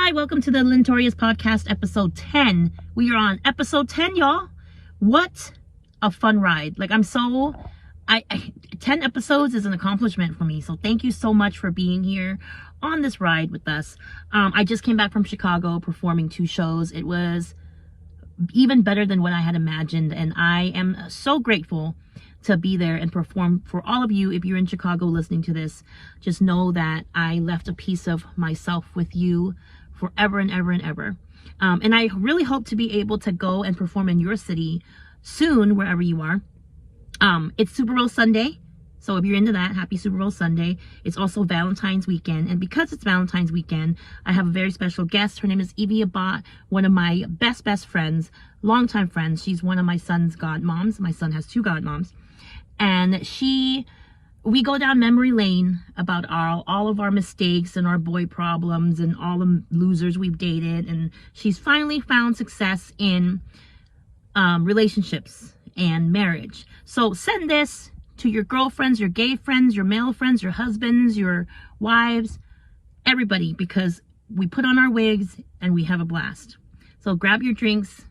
Hi, welcome to the Lintorious podcast, episode 10. We are on episode 10, y'all. What a fun ride. Like, 10 episodes is an accomplishment for me. So thank you so much for being here on this ride with us. I just came back from Chicago performing 2 shows. It was even better than what I had imagined. And I am so grateful to be there and perform for all of you. If you're in Chicago listening to this, just know that I left a piece of myself with you forever and ever and ever. And I really hope to be able to go and perform in your city soon, wherever you are. It's Super Bowl Sunday. So if you're into that, happy Super Bowl Sunday. It's also Valentine's weekend. And because it's Valentine's weekend, I have a very special guest. Her name is Evie Abat, one of my best friends, longtime friends. She's one of my son's godmoms. My son has 2 godmoms. And we go down memory lane about all of our mistakes and our boy problems and all the losers we've dated. And she's finally found success in relationships and marriage. So send this to your girlfriends, your gay friends, your male friends, your husbands, your wives, everybody, because we put on our wigs and we have a blast. So grab your drinks,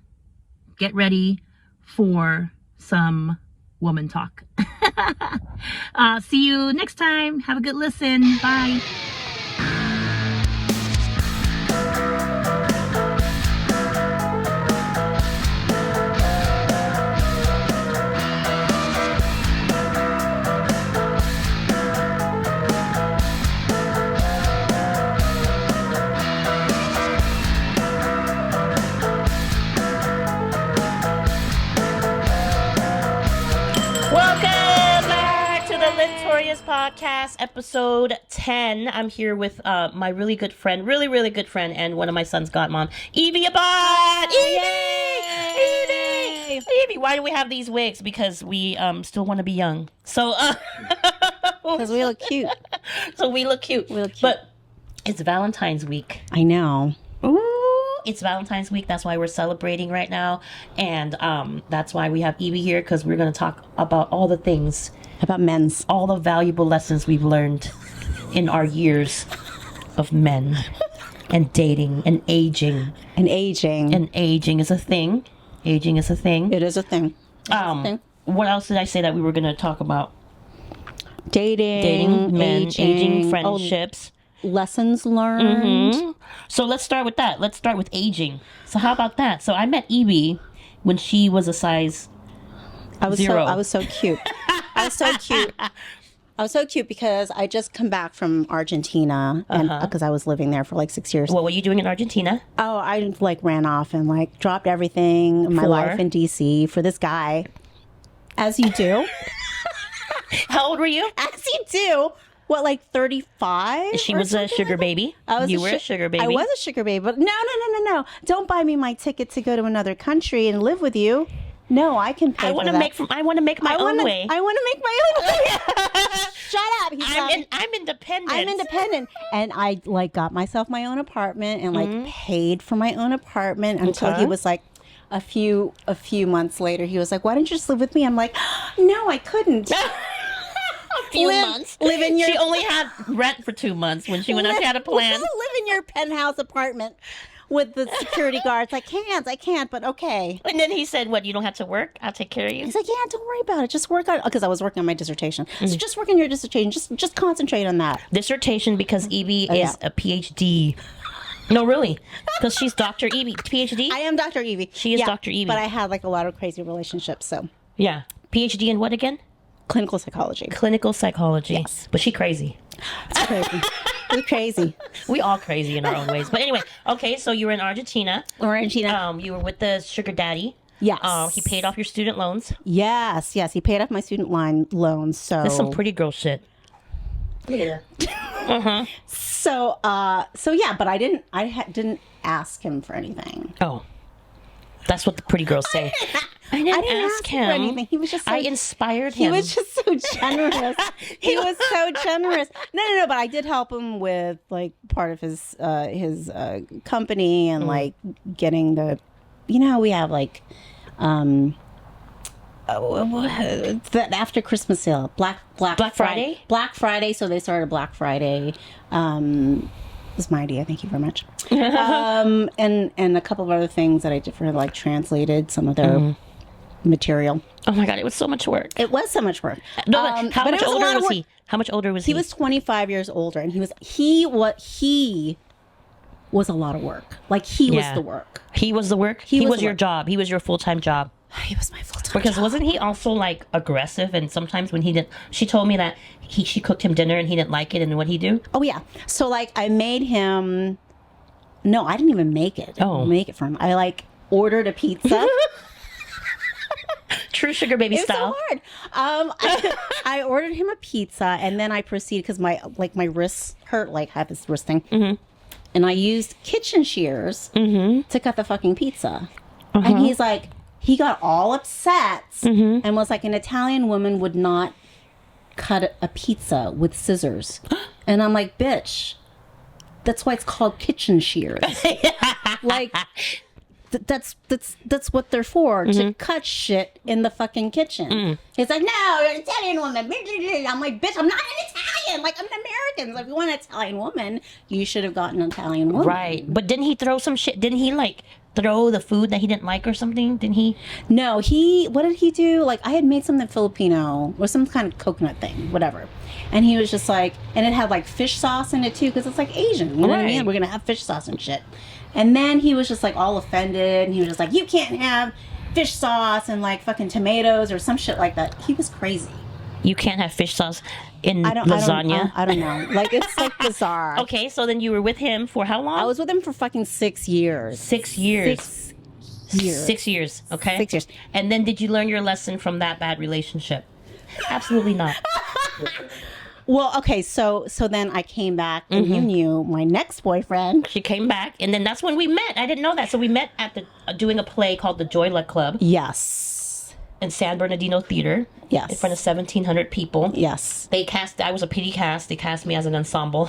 get ready for some woman talk. See you next time. Have a good listen. Bye. Lintorious podcast, episode 10. I'm here with my really good friend, really good friend, and one of my son's godmom, Evie Abat. Evie, why do we have these wigs? Because we still want to be young. So because we look cute. So we look cute. But it's Valentine's week. I know. Ooh, it's Valentine's week. That's why we're celebrating right now, and that's why we have Evie here, because we're going to talk about all the things. About men's. All the valuable lessons we've learned in our years of men and dating and aging. And aging. And aging is a thing. Aging is a thing. It is a thing. What else did I say that we were going to talk about? Dating, men, aging, friendships. Lessons learned. Mm-hmm. So let's start with that. Let's start with aging. So how about that? So I met Evie when she was a size 0. I was so cute. I was so cute because I just come back from Argentina, and because I was living there for like 6 years. What were you doing in Argentina? Oh, I ran off and dropped everything, my life in DC for this guy, as you do. How old were you? As you do. What, 35? She was a sugar baby. You were a sugar baby. I was a sugar baby, but no. Don't buy me my ticket to go to another country and live with you. No, I can pay for that. I want to make my own way. I want to make my own way. Shut up. I'm independent. I'm independent. And I got myself my own apartment and paid for my own apartment until he was a few months later. He was like, "Why don't you just live with me?" I'm like, "No, I couldn't." A few months. She only had rent for 2 months when she went out. She had a plan. Live in your penthouse apartment with the security guards. I can't, but okay. And then he said, "What, you don't have to work? I'll take care of you." He's like, "Yeah, don't worry about it. Just work on," because I was working on my dissertation. So just work on your dissertation. Just concentrate on that. Dissertation, because Evie is a PhD. No, really. Because she's Dr. Evie. PhD? I am Dr. Evie. She is Dr. Evie. But I had a lot of crazy relationships, so. Yeah. PhD in what again? Clinical psychology. Clinical psychology. Yes. But she crazy. It's crazy. It's crazy. We all crazy in our own ways. But anyway, okay, so you were in Argentina. You were with the sugar daddy. Yes. He paid off your student loans. Yes. He paid off my student loans. So that's some pretty girl shit. Look at that. So yeah, but I didn't ask him for anything. Oh. That's what the pretty girls say. I didn't ask him for anything. He was just I inspired him. He was just so generous. He was so generous. No, but I did help him with part of his company and getting the, we have that after Christmas sale, Black Friday. Black Friday. So they started Black Friday. was my idea. Thank you very much. And a couple of other things that I did for like translated some of their material. Oh my God, it was so much work. It was so much work. No, but how much older was he? How much older was he? He was 25 years older, and he was a lot of work. Like he was the work. He was the work. He was your job. He was your full-time job. He was my full-time Because wasn't he also like aggressive? And sometimes when he didn't, she told me that she cooked him dinner and he didn't like it, and what'd he do? Oh yeah. So like I made him. No, I didn't even make it. Oh, make it for him. I like ordered a pizza. True sugar baby style. It's so hard. I ordered him a pizza, and then I proceeded because my wrists hurt. Like I have this wrist thing, and I used kitchen shears to cut the fucking pizza. And he's like, he got all upset and was like, an Italian woman would not cut a pizza with scissors. And I'm like, bitch, that's why it's called kitchen shears. Like. That's what they're for, to cut shit in the fucking kitchen. He's like, no, you're an Italian woman. I'm like, bitch, I'm not an Italian. Like, I'm an American. So if you want an Italian woman, you should have gotten an Italian woman. Right. But didn't he throw some shit? Didn't he like throw the food that he didn't like or something? Didn't he? No, what did he do? Like, I had made something Filipino or some kind of coconut thing, whatever. And he was just like, and it had like fish sauce in it too, because it's like Asian. You know what I mean? We're going to have fish sauce and shit. And then he was just like all offended, and he was just like, you can't have fish sauce and like fucking tomatoes or some shit like that. He was crazy. You can't have fish sauce in lasagna? I don't know. Like, it's like bizarre. Okay, so then you were with him for how long? I was with him for fucking 6 years. 6 years. 6 years. 6 years, okay. 6 years. And then did you learn your lesson from that bad relationship? Absolutely not. Well, okay, so then I came back, and you knew my next boyfriend. She came back, and then that's when we met. I didn't know that. So we met at doing a play called the Joy Luck Club. Yes. In San Bernardino Theater. Yes. In front of 1,700 people. Yes. I was a pity cast. They cast me as an ensemble.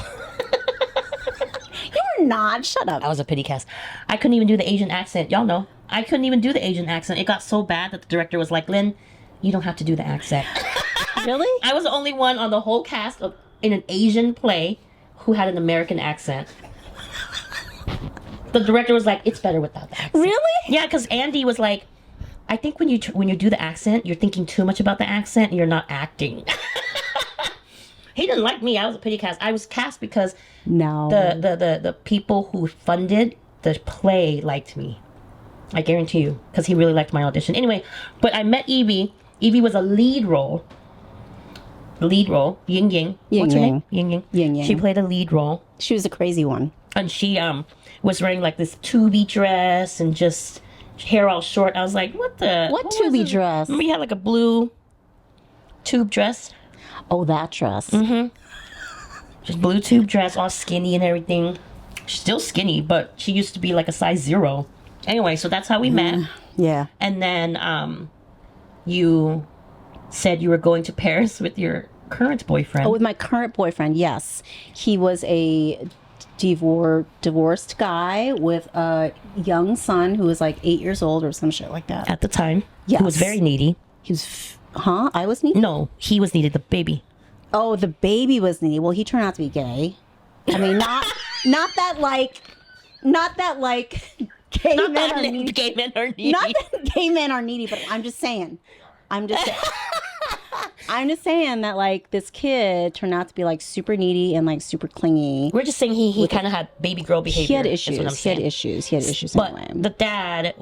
You were not. Shut up. I was a pity cast. I couldn't even do the Asian accent. Y'all know. I couldn't even do the Asian accent. It got so bad that the director was like, Lynn, you don't have to do the accent. Really? I was the only one on the whole cast in an Asian play who had an American accent. The director was like, it's better without the accent. Really? Yeah, because Andy was like, I think when you do the accent, you're thinking too much about the accent and you're not acting. He didn't like me. I was a pity cast. I was cast because the people who funded the play liked me. I guarantee you, because he really liked my audition. Anyway, but I met Evie. Evie was a lead role. Ying Ying. What's her name? Ying Ying. Ying Ying. She played a lead role. She was a crazy one. And she was wearing like this tubey dress and just hair all short. I was like, what tubey dress? Remember you had like a blue tube dress? Oh, that dress. Just blue tube dress, all skinny and everything. She's still skinny, but she used to be like a size 0. Anyway, so that's how we met. Yeah. And then you said you were going to Paris with your current boyfriend. Oh, with my current boyfriend, yes. He was a divorced guy with a young son who was like 8 years old or some shit like that. At the time. Yes. Who was very needy. He was, I was needy? No, he was needy, the baby. Oh, the baby was needy. Well, he turned out to be gay. I mean, not that like gay men are needy. Gay men are needy. Not that gay men are needy, but I'm just saying that like this kid turned out to be like super needy and like super clingy. We're just saying he kind of had baby girl behavior. He had issues. He had issues. But anyway. the dad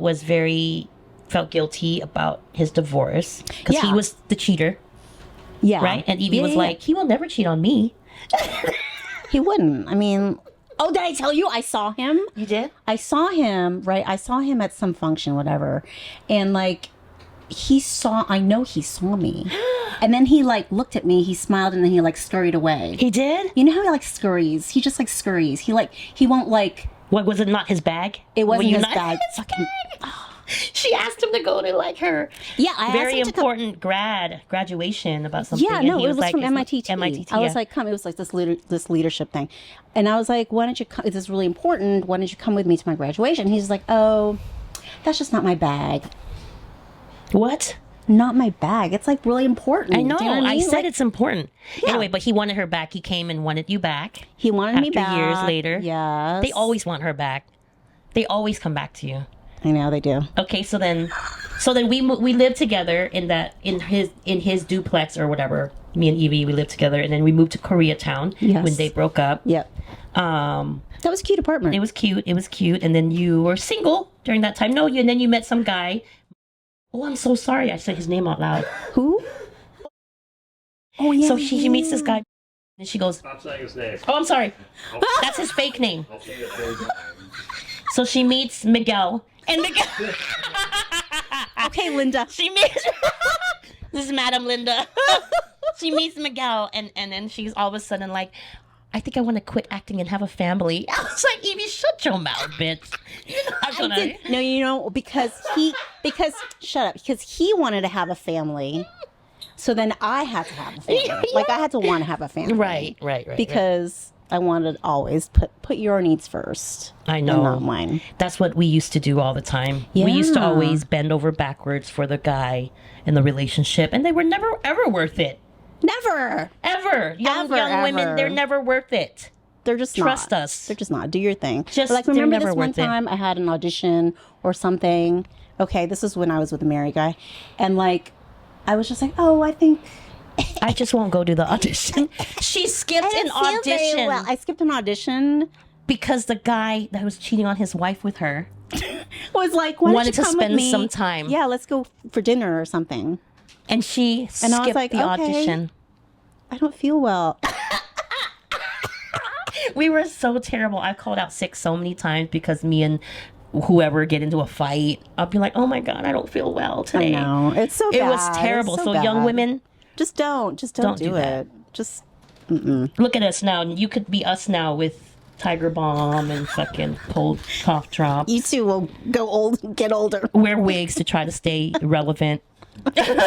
felt guilty about his divorce because he was the cheater. Yeah. Right? And Evie was like, he will never cheat on me. He wouldn't. I mean, oh, did I tell you I saw him? You did? I saw him, right? I saw him at some function, whatever. And like, I know he saw me. And then he like looked at me, he smiled, and then he like scurried away. He did? You know how he like scurries? He just like scurries. He won't like. What, was it not his bag? It wasn't his bag. She asked him to go to like her very important graduation about something. Yeah, no, it was like, from MIT. I was like, come. It was like this leadership thing, and I was like, why don't you come? This is really important. Why don't you come with me to my graduation? He's like, oh, that's just not my bag. What? not my bag. It's like really important. I know. Do you know what I mean? I said it's important. Yeah. Anyway, but he wanted her back. He came and wanted you back. He wanted me back. After years later. Yes. They always want her back. They always come back to you. I know they do. Okay, so then we lived together in his duplex or whatever. Me and Evie, we lived together, and then we moved to Koreatown when they broke up. Yep. That was a cute apartment. It was cute. It was cute. And then you were single during that time. No, and then you met some guy. Oh, I'm so sorry. I said his name out loud. Who? Oh, yeah. So she meets this guy, and she goes, Stop saying his name. oh, I'm sorry. That's his fake name. So she meets Miguel. And Miguel... Okay, Linda. She meets... This is Madam Linda. She meets Miguel, and then she's all of a sudden like, I think I want to quit acting and have a family. I was like, Evie, shut your mouth, bitch. You're not gonna... No, you know, because shut up, because he wanted to have a family. So then I had to have a family. Like, I had to want to have a family. Right. Because I wanted to always put your needs first. I know. And not mine. That's what we used to do all the time. Yeah. We used to always bend over backwards for the guy in the relationship, and they were never, ever worth it. Never. Ever. Young women, Ever. they're never worth it. They're just Trust not. us. They're just not. Do your thing. Just, But like, they're remember never this one worth it. time I had an audition or something? Okay, this is when I was with a married guy. And like, I was just like, oh, I think... I just won't go to the audition. She skipped an audition. Well, I skipped an audition. Because the guy that was cheating on his wife with her Was like, why wanted don't you to come with spend me? some time. Yeah, let's go for dinner or something. And she And I was skipped like, the okay. audition. I don't feel well. We were so terrible. I called out sick so many times because me and whoever get into a fight. I'll be like, oh my God, I don't feel well today. I know. It's so It bad. was terrible. It's So bad. young women, Just don't do that. it. Just, look at us now. You could be us now with Tiger Balm and fucking cold cough drops. you two will go old, get older. Wear wigs to try to stay relevant. Seriously,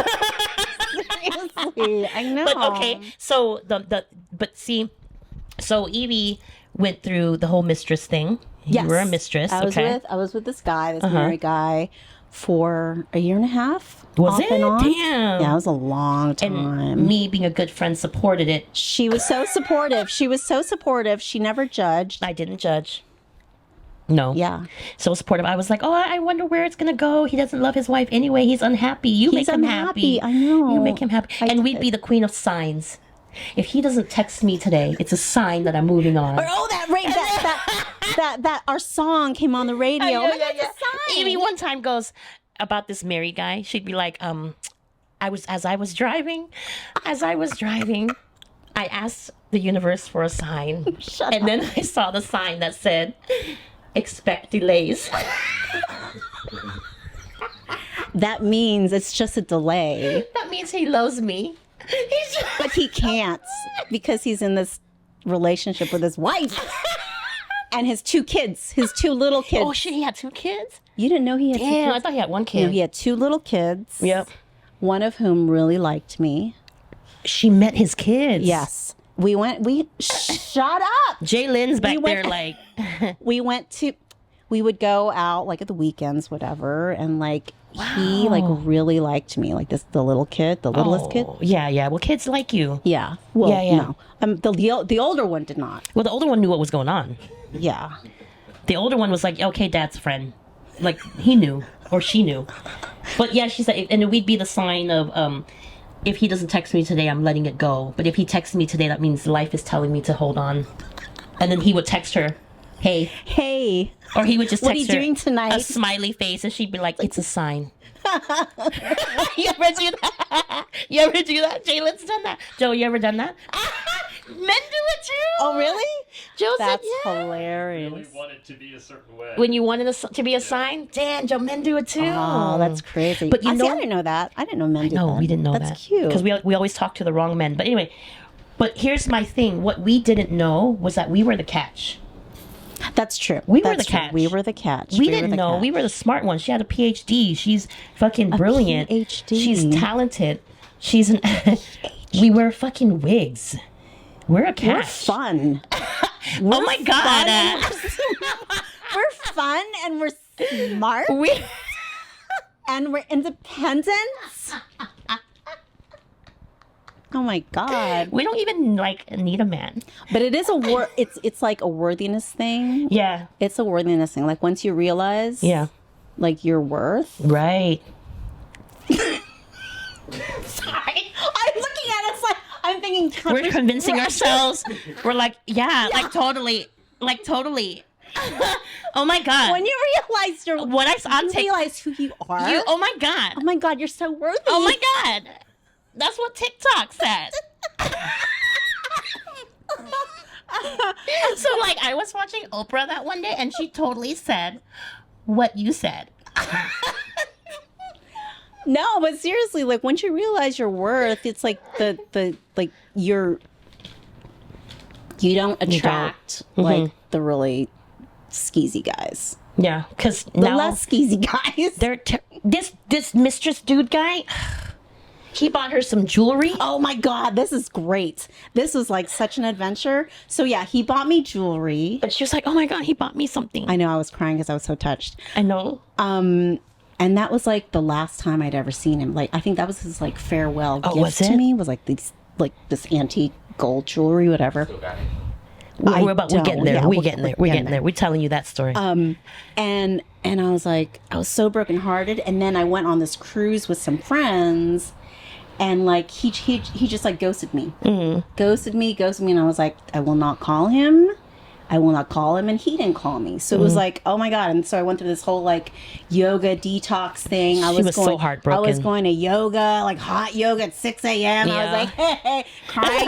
I know. But okay, so so Evie went through the whole mistress thing. Yes. You were a mistress. I was with this guy, this married guy, for a year and a half. Was off it? and on. Damn. Yeah, it was a long time. And me being a good friend supported it. She was so supportive. She never judged. I didn't judge. No. Yeah. So supportive. I was like, oh, I wonder where it's going to go. He doesn't love his wife anyway. He's unhappy. You make him happy. I know. You make him happy. And we'd be the queen of signs. If he doesn't text me today, it's a sign that I'm moving on. Oh, that our song came on the radio. Oh my God, it's a sign. Evie one time goes about this married guy. She'd be like, as I was driving, I asked the universe for a sign. And then I saw the sign that said, expect delays. That means it's just a delay. That means he loves me. But he can't because he's in this relationship with his wife and his two little kids. Oh shit, he had 2 kids? You didn't know he had two Damn, kids? I thought he had 1 kid. No, he had 2 little kids. Yep. One of whom really liked me. She met his kids. Yes. Shut up. Jay Lynn's back there like... We would go out like at the weekends, whatever, and like he like really liked me, like the little kid, the littlest kid. Yeah. Well, kids like you. Yeah. Well, Yeah. no. The older one did not. Well, the older one knew what was going on. Yeah. The older one was like, okay, dad's friend. Like, he knew. Or she knew. But yeah, she said, and we'd be the sign of, if he doesn't text me today, I'm letting it go. But if he texts me today, that means life is telling me to hold on. And then he would text her, hey. Or he would just What are text you her doing tonight? a smiley face, and she'd be like, it's a sign. You ever do that? Jalen's done that. Joe, you ever done that? Men do it too. Oh, really? Joe That's said, yeah. hilarious. Really want it to be a certain way. When you wanted to be a sign? Damn, Joe, men do it too. Oh, that's crazy. But you know, I didn't know that. I didn't know men did that. no, we didn't know that. That's cute. Because we always talk to the wrong men. But anyway, but here's my thing. What we didn't know was that we were the catch. That's true. We were That's the true. catch. We were the catch. We didn't know. We were the smart ones. She had a PhD. She's fucking brilliant. PhD. She's talented. She's an... We wear fucking wigs. We're a catch. We're fun. Oh my God. We're fun and we're smart. and we're independent. Oh my God. We don't even like need a man. But it is it's like a worthiness thing. Yeah. It's a worthiness thing. Like once you realize like your worth. Right. Sorry. I'm looking at it, it's like I'm thinking we're convincing ourselves. We're like, like totally. Oh my God. When you realize realize who you are. Oh my God. Oh my God, you're so worthy. Oh my God. That's what TikTok said. So like I was watching Oprah that one day and she totally said what you said. No, but seriously, like once you realize your worth, it's like the like you don't attract like the really skeezy guys. Yeah, because the less skeezy guys. This mistress dude guy. He bought her some jewelry. Oh my God, this is great. This was like such an adventure. So yeah, he bought me jewelry. But she was like, oh my God, he bought me something. I know, I was crying because I was so touched. I know. And that was like the last time I'd ever seen him. Like I think that was his like farewell gift to me. Was like this antique gold jewelry, whatever. We're getting there. We're getting there. We're telling you that story. And I was like, I was so brokenhearted. And then I went on this cruise with some friends. And like he just like ghosted me, ghosted me, and I was like, I will not call him, and he didn't call me. So it was like, oh my God. And so I went through this whole like yoga detox thing. I was so heartbroken. I was going to yoga, like hot yoga at 6 a.m. Yeah. I was like, hey, crying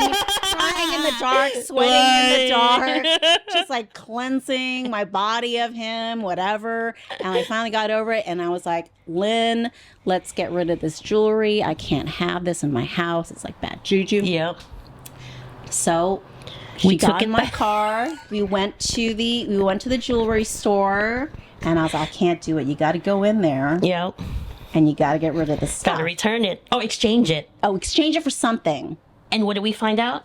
in the dark, sweating in the dark, just like cleansing my body of him, whatever. And I finally got over it, and I was like, Lynn, let's get rid of this jewelry. I can't have this in my house. It's like bad juju. Yep. So we got in my car. We went to the jewelry store, and I was like, I can't do it. You got to go in there. Yep. And you got to get rid of the stuff. Got to return it. Oh, exchange it. Oh, exchange it for something. And what did we find out?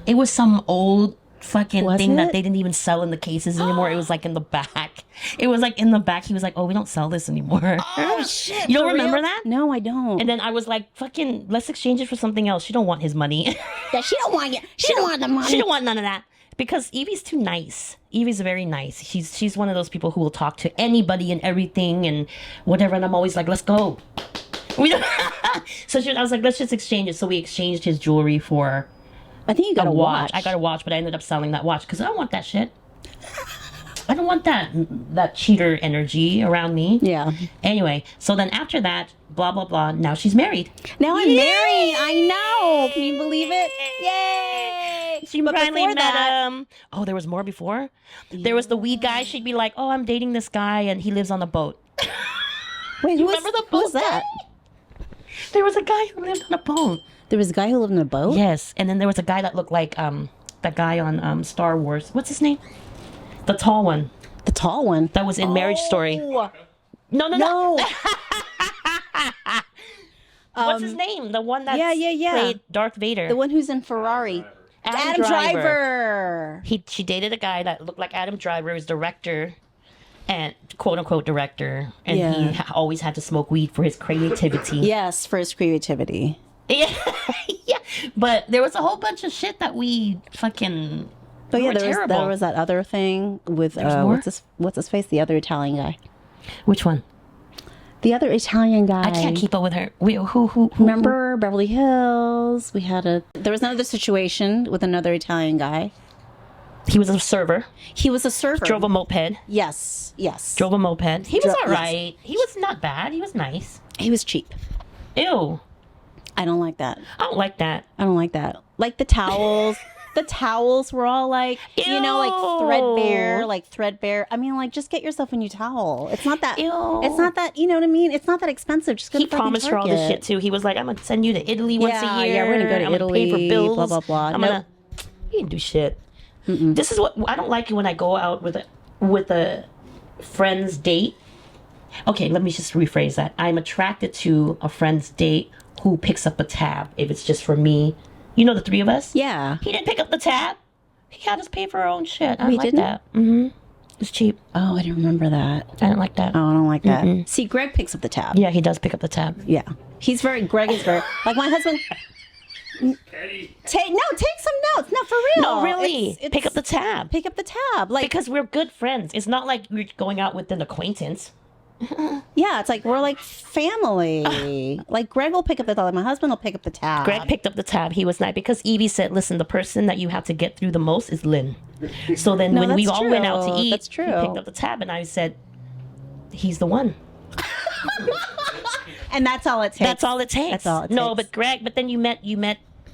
It was some old fucking thing that they didn't even sell in the cases anymore. It was like in the back. It was like in the back. He was like, oh, we don't sell this anymore. Oh, shit. You don't remember that? No, I don't. And then I was like, fucking, let's exchange it for something else. She don't want his money. Yeah, she don't want it. She don't want the money. She don't want none of that. Because Evie's too nice. Evie's very nice. She's one of those people who will talk to anybody and everything and whatever. And I'm always like, let's go. So I was like, let's just exchange it. So we exchanged his jewelry for I think you got a watch. I got a watch, but I ended up selling that watch because I don't want that shit. I don't want that cheater energy around me. Yeah. Anyway, so then after that, blah, blah, blah. Now she's married. Now I'm married. I know. Can you believe it? Yay. She finally met him. Oh, there was more before? Yeah. There was the weed guy. She'd be like, oh, I'm dating this guy and he lives on a boat. Wait, you remember the boat? Who was that? There was a guy who lived on a boat. There was a guy who lived in a boat? Yes. And then there was a guy that looked like that guy on Star Wars. What's his name? The tall one. The tall one? That was in Marriage Story. No. What's his name? The one that played Darth Vader. The one who's in Ferrari. Adam Driver. She dated a guy that looked like Adam Driver, was director and quote unquote director, and he always had to smoke weed for his creativity. Yes, for his creativity. Yeah, yeah. But there was a whole bunch of shit that we fucking. But yeah, there was that other thing with what's his face? The other Italian guy. Which one? The other Italian guy. I can't keep up with her. Who? Remember Beverly Hills? There was another situation with another Italian guy. He was a server. Drove a moped. Yes. Drove a moped. He was all right. Yes. He was not bad. He was nice. He was cheap. Ew. I don't like that. I don't like that. Like the towels. The towels were all like, ew. You know, like threadbare. I mean, like, just get yourself a new towel. It's not that, ew. It's not that, you know what I mean? It's not that expensive. Just go to promised her all this shit too. He was like, I'm going to send you to Italy once a year. Yeah, we're going to go to Italy. Pay for bills. Blah, blah, blah. He didn't do shit. Mm-mm. This is what, I don't like it when I go out with a friend's date. Okay, let me just rephrase that. I'm attracted to a friend's date who picks up a tab if it's just for me. You know the three of us? Yeah. He didn't pick up the tab. He had us pay for our own shit. I didn't? that. Mm-hmm. It's cheap. Oh, I didn't remember that. I don't like that. Oh, I don't like that. See, Greg picks up the tab. Yeah, he does pick up the tab. Yeah. Greg is very, like my husband. Petty. Take some notes. No, for real. No, really. Pick up the tab. Pick up the tab. Like, because we're good friends. It's not like we're going out with an acquaintance. yeah, it's like we're like family. Like Greg will pick up the tab. Like my husband will pick up the tab. Greg picked up the tab. He was nice because Evie said, listen, the person that you have to get through the most is Lin. So then when we all went out to eat, that's true. He picked up the tab and I said, he's the one. And that's all it takes. That's all it takes. That's all it takes. No, but Greg, but then you met,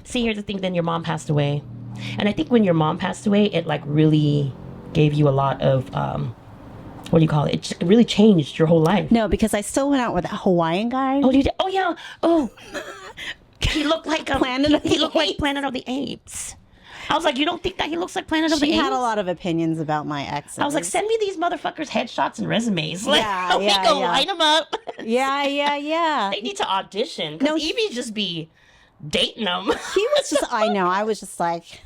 see, here's the thing, then your mom passed away. And I think when your mom passed away, it like really gave you a lot of, what do you call it? It just really changed your whole life. No, because I still went out with that Hawaiian guy. Oh, you did? Oh, yeah. Oh. He looked like he looked like Planet of the Apes. I was like, you don't think that he looks like Planet of the Apes? She had a lot of opinions about my exes. I was like, send me these motherfuckers' headshots and resumes. Like, Yeah, we yeah, go yeah. line them up. Yeah. They need to audition. No, Because Evie just be dating them. He was just, I know, I was just like, He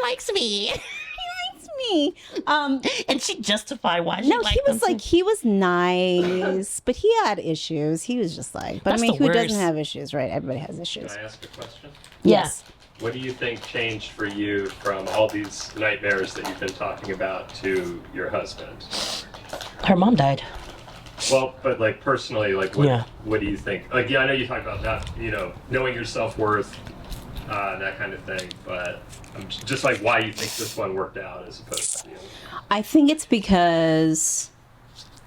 likes me. it's me. And she justified why she No, liked he was him, like, too. he was nice, but he had issues. He was just like, but That's I mean, the who doesn't worst. have issues, right? Everybody has issues. Can I ask a question? Yes. What do you think changed for you from all these nightmares that you've been talking about to your husband? Her mom died. Well, but like personally, like what do you think? Like, yeah, I know you talk about not, knowing your self-worth, that kind of thing, but I'm just like why you think this one worked out as opposed to the other. I think it's because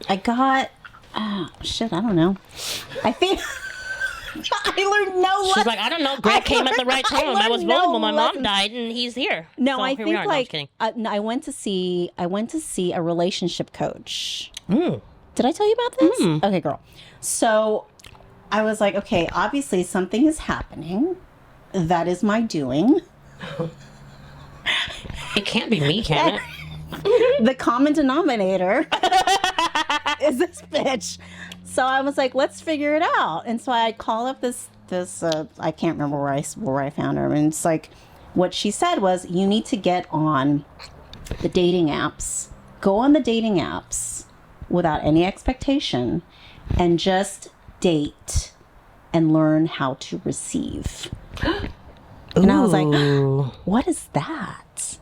I got, I don't know. I think I learned no lessons. She's like, I don't know. Greg came at the right time. I was rolling when my mom died, and he's here. No, So I here think we are. No, I'm just like kidding. I went to see a relationship coach. Mm. Did I tell you about this? Okay, girl. So I was like, okay, obviously something is happening. That is my doing. It can't be me, can it? The common denominator is this bitch. So I was like, let's figure it out. And so I call up this I can't remember where I found her. And it's like, what she said was, you need to get on the dating apps. Go on the dating apps without any expectation and just date and learn how to receive. And I was like, Ooh. what is that?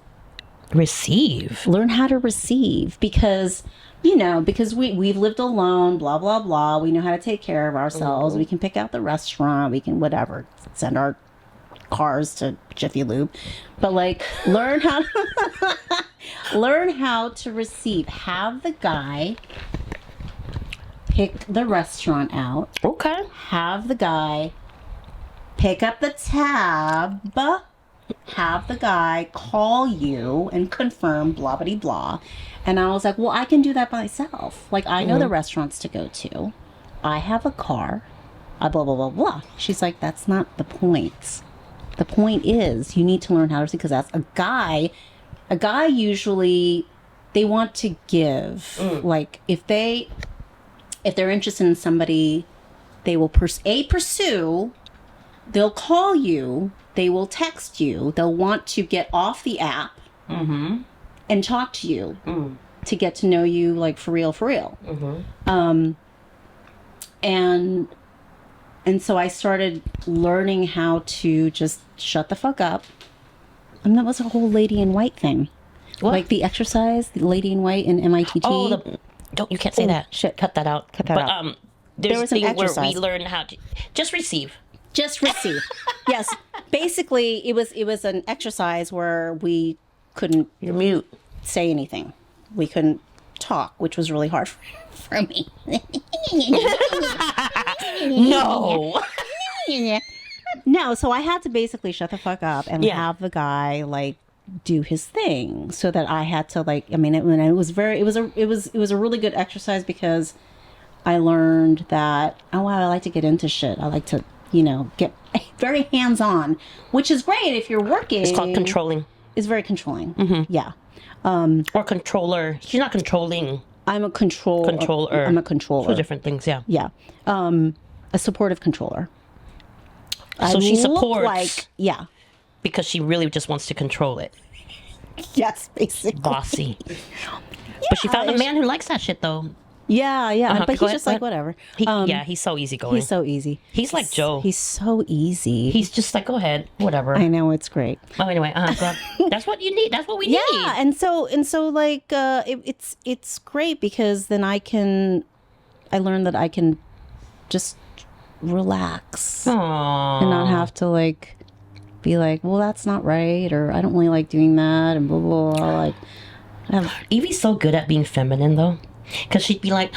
Receive. Learn how to receive because we've lived alone, blah, blah, blah. We know how to take care of ourselves. We can pick out the restaurant. We can whatever, send our cars to Jiffy Lube. But like learn how to receive. Have the guy pick the restaurant out. Okay. Have the guy pick up the tab. Have the guy call you and confirm blah, blah, blah. And I was like, well, I can do that by myself. Like, I know the restaurants to go to. I have a car. Blah, blah, blah, blah. She's like, that's not the point. The point is you need to learn how to see, because that's a guy usually, they want to give. Like, if they're interested in somebody, they will pursue. They'll call you. They will text you. They'll want to get off the app and talk to you to get to know you, like, for real. And so I started learning how to just shut the fuck up. And that was a whole Lady in White thing. What? Like the exercise, the Lady in White in MITT. Oh, you can't say that. Shit. Cut that out. Cut that out. There's There a was an thing where exercise. we learn how to just receive. Just receive. Yes. Basically, it was an exercise where we couldn't You're mute. say anything. We couldn't talk, which was really hard for me. No. No, so I had to basically shut the fuck up and Yeah. have the guy like do his thing, so that I had to like. I mean, it was a really good exercise because I learned that I like to get into shit. I like to get very hands on, which is great if you're working. It's called controlling. It's very controlling. Yeah. Or controller. She's not controlling. I'm a controller. I'm a controller. Two different things, yeah. Yeah. A supportive controller. So she look supports like, yeah. because she really just wants to control it. Yes, basically. Bossy. But she found a man who likes that shit, though. Yeah. But Go he's just ahead. like, whatever. He's so easygoing. He's so easy. He's like Joe. He's so easy. He's just like, go ahead, whatever. I know, it's great. Oh, anyway, go ahead. That's what you need. That's what we need. Yeah, and so like it's great because then I learned that I can just relax Aww. and not have to like be like, well, that's not right, or I don't really like doing that, and blah blah blah. Like, Evie's so good at being feminine though, because she'd be like,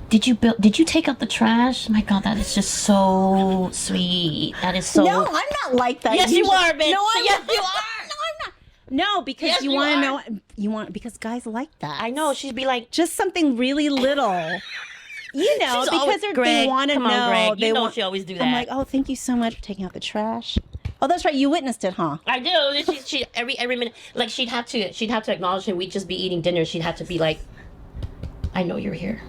Did you take out the trash? My God, that is just so sweet. That is so. No, I'm not like that. Yes, you are, bitch. No, Yes, you are. No, I'm not. No, because Yes, you you want to are. know. Because guys like that. I know. She'd be like, Just something really little. You know, She's because always, they Greg, want to come know. on, Greg. They You know want, she always do that. I'm like, oh, thank you so much for taking out the trash. Oh, that's right. You witnessed it, huh? I do. She every minute, like she'd have to acknowledge him. We'd just be eating dinner. She'd have to be like, I know you're here.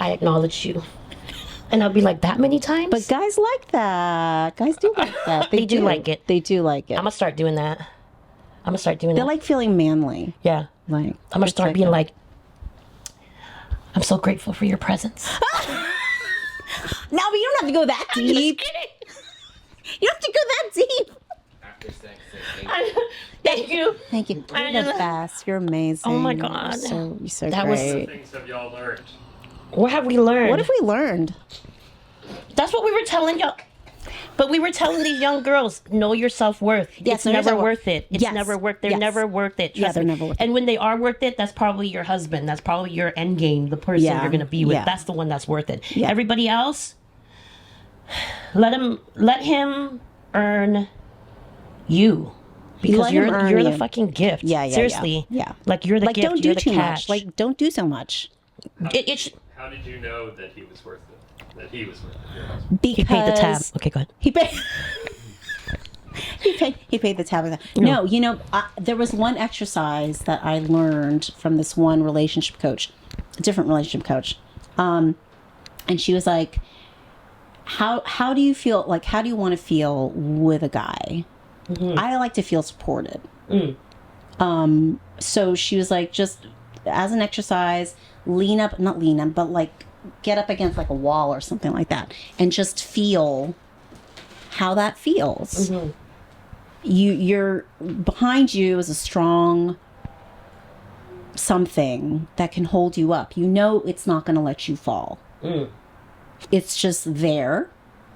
I acknowledge you. And I'd be like, that many times? But guys like that. Guys do like that. They do like it. They do like it. I'm gonna start doing that. They like feeling manly. Yeah. Like I'm gonna it's start being that. like, I'm so grateful for your presence. No, but you don't have to go that I'm just deep. kidding. You don't have to go that deep. After sex, Thank you. Thank you. I You're the just- best. You're amazing. Oh my God. You're so That was- great. What things have y'all learned? What have we learned? What have we learned? That's what we were telling y'all. But we were telling these young girls, know your self-worth. Yes, It's know your never self-worth. worth it. It's Yes. never worth. They're Yes. never worth it. Yeah, Trust they're me. never worth it. And when they are worth it, that's probably your husband. That's probably your end game. The person Yeah. you're gonna be with. Yeah. That's the one that's worth it. Yeah. Everybody else, let him earn you. Because Let him earn you're the you. fucking gift. Yeah. Seriously. Yeah. Like you're the Like, gift. don't you're do the too catch. much. Like, don't do so much. it sh- How did you know that he was worth it? That he was worth it? Because he paid the tab. Okay, go ahead. He paid. He paid the tab. No, you know, there was one exercise that I learned from this one relationship coach, a different relationship coach, and she was like, "How do you feel? Like, how do you want to feel with a guy? I like to feel supported." So she was like, just as an exercise, not lean up, but like get up against like a wall or something like that, and just feel how that feels. You're behind you is a strong something that can hold you up. You know it's not going to let you fall. It's just there.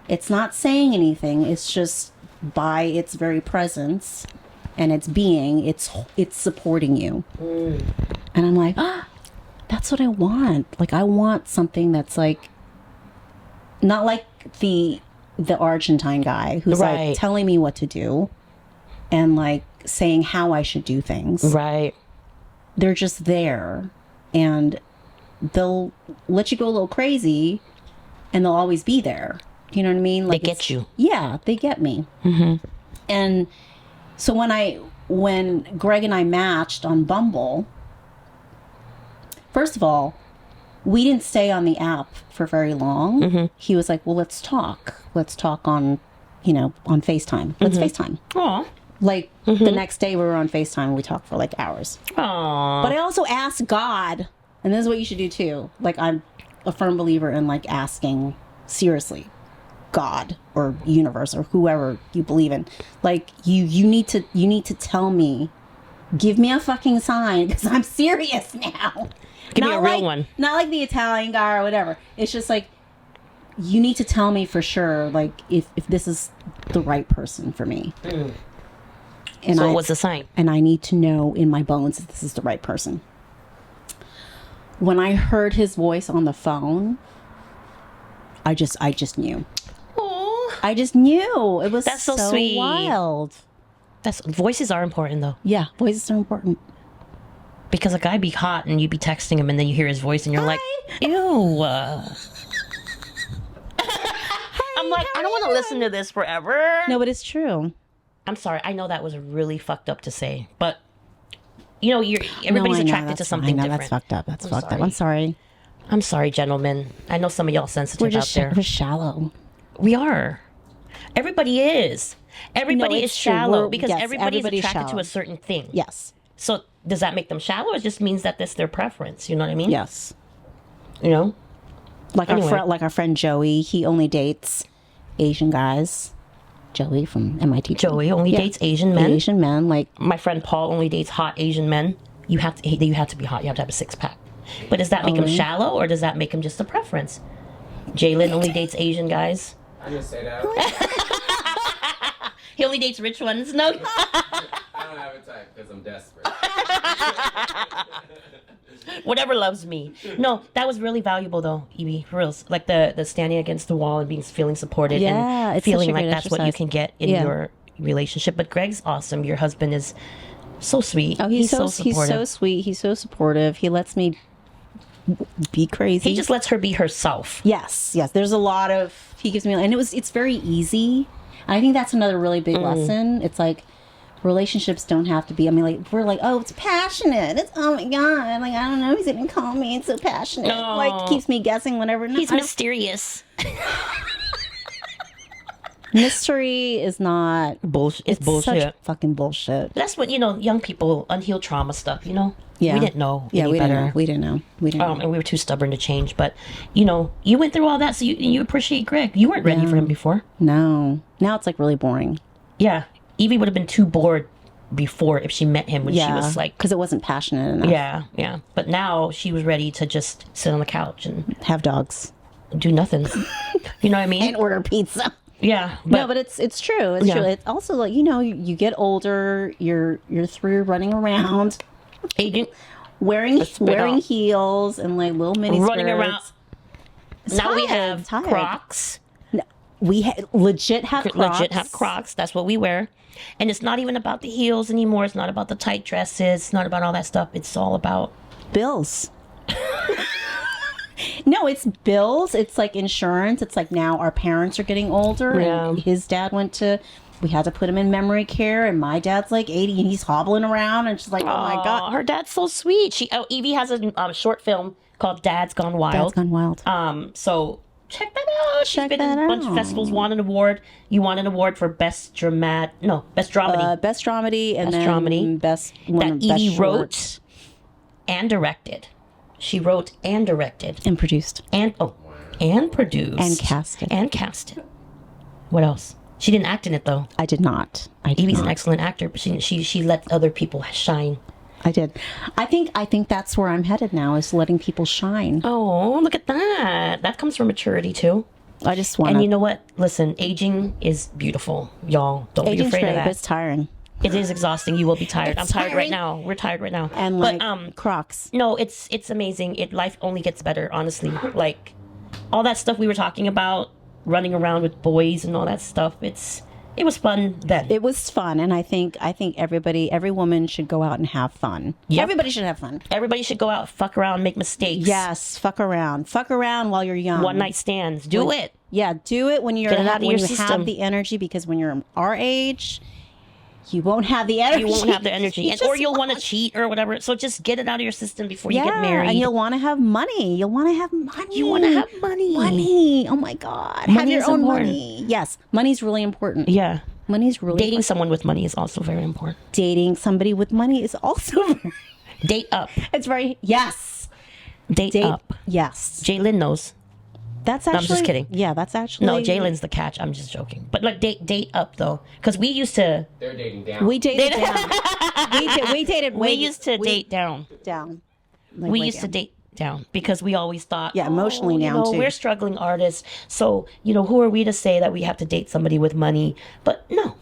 It's not saying anything. It's just by its very presence and its being, it's supporting you. And I'm like, that's what I want. Like, I want something that's like, not like the Argentine guy who's Right. like telling me what to do and like saying how I should do things. Right. They're just there and they'll let you go a little crazy and they'll always be there. You know what I mean? Like, They get it's- you. Yeah, they get me. And so when Greg and I matched on Bumble, first of all, we didn't stay on the app for very long. He was like, well, let's talk. Let's talk on, on FaceTime. Let's FaceTime. Aw. Like the next day we were on FaceTime and we talked for like hours. Aw. But I also asked God, and this is what you should do too. Like, I'm a firm believer in like asking seriously God or universe or whoever you believe in. Like, you need to tell me, give me a fucking sign because I'm serious now. Give me a real like, one. Not like the Italian guy or whatever. It's just like, you need to tell me for sure, like, if this is the right person for me. And So what's the sign? and I need to know in my bones if this is the right person. When I heard his voice on the phone, I just knew. Aw. I just knew. It was That's so so sweet. wild. Voices are important though. Yeah, voices are important. Because a guy be hot and you be texting him and then you hear his voice and you're like, ew. I'm like, I don't want to listen to this forever. No, but it's true. I'm sorry. I know that was really fucked up to say, but everybody's No, I know, attracted to that's something fine. No, different. That's fucked up. That's I'm fucked up. sorry. I'm sorry. I'm sorry, gentlemen. I know some of y'all sensitive We're just out there. we're shallow. We are. Everybody is. Everybody is it's true. shallow because Yes, everybody's everybody's attracted to shallow. a certain thing. Yes. So does that make them shallow? It just means that that's their preference. You know what I mean? Yes. You know? Like Anyway. our friend Joey, he only dates Asian guys. Joey from MIT. Joey only dates Asian men. Asian men, like My friend Paul only dates hot Asian men. You have to be hot. You have to have a 6-pack. But does that make him shallow or does that make him just a preference? Jalen only dates Asian guys. I didn't say that. He only dates rich ones. No. I don't have a type because I'm desperate. Whatever loves me. No, that was really valuable though, Evie. For reals. Like the standing against the wall and feeling supported Yeah, and it's such feeling a like great that's what you exercise. can get in Yeah. your relationship. But Greg's awesome. Your husband is so sweet. oh, he's so supportive. sweet. He's so supportive. He lets me be crazy. He just lets her be herself. Yes. There's a lot of he gives me, and it's very easy. And I think that's another really big lesson. It's like relationships don't have to be. I mean, like we're like, oh, it's passionate. It's oh my god, like I don't know, he's gonna call me. It's so passionate. No. Like keeps me guessing whenever. No, He's I don't- mysterious. Mystery is not Bullshit. It's Such bullshit. fucking bullshit. That's what, young people, unhealed trauma stuff, Yeah. We didn't know Yeah, any we better. didn't know. We didn't know. We didn't know. And we were too stubborn to change. But, you went through all that, so you appreciate Greg. You weren't ready for him before. No. Now it's like really boring. Yeah. Evie would have been too bored before if she met him when she Yeah. was like, because it wasn't passionate enough. yeah. But now she was ready to just sit on the couch and Have dogs. do nothing. You know what I mean? And order pizza. Yeah. No, but it's true. It's Yeah. true. It's also like, you get older, you're through running around, Agent wearing out. heels and like little mini running skirts. around. It's Now we tired, have tired. Crocs. We legit have Crocs. Legit have Crocs. That's what we wear. And it's not even about the heels anymore. It's not about the tight dresses. It's not about all that stuff. It's all about Bills. No, it's bills. It's like insurance. It's like now our parents are getting older. Yeah. And his dad we had to put him in memory care. And my dad's like 80 and he's hobbling around. And she's like, oh my God. her dad's so sweet. Evie has a short film called Dad's Gone Wild. Dad's gone wild. So check that out. She's Check been in that a bunch of out. festivals, won an award. You won an award for best dramedy. Best dramedy and Best then dramedy. best That one of best Evie short. wrote and directed. She wrote and directed And produced. and produced And casted. and casted. What else? She didn't act in it though. I did not. I did Evie's not. an excellent actor, but she let other people shine. I did. I think that's where I'm headed now, is letting people shine. Oh, look at that! That comes from maturity too. I just want And to. you know what? Listen, aging is beautiful, y'all. Don't be Aging's afraid great, of but that. it's tiring. It is exhausting. You will be tired. I'm It's tired right tiring. now. We're tired right now. And but like Crocs. no, it's amazing. Life only gets better, honestly. Like all that stuff we were talking about, running around with boys and all that stuff. It was fun then. It was fun, and I think every woman should go out and have fun. Yep. Everybody should have fun. Everybody should go out, fuck around, make mistakes. Yes, fuck around while you're young. One night stands. Do it. Yeah, do it when Get it out of when your you system. have the energy, because when you're our age, you won't have the energy. You won't have the energy, You or just you'll want to cheat or whatever. So just get it out of your system before you yeah, get married. and you'll want to have money. You'll want to have money. You wanna have money. Money. Oh my God. have Money your is own important. money. Yes, money's really important. Yeah. Money's really Dating someone with money is also very important. dating somebody with money is also Date up. it's very yes. Date Date up. yes. Jalen knows. That's actually I'm just kidding. Yeah, that's actually No, Jalen's the catch. I'm just joking. But like date up though, because we used to They're dating down. We dated down. we dated we way used to date down. down. Like, We way used to down. date down because we always thought, Yeah, emotionally you down, know, too. we're struggling artists, so who are we to say that we have to date somebody with money? But no,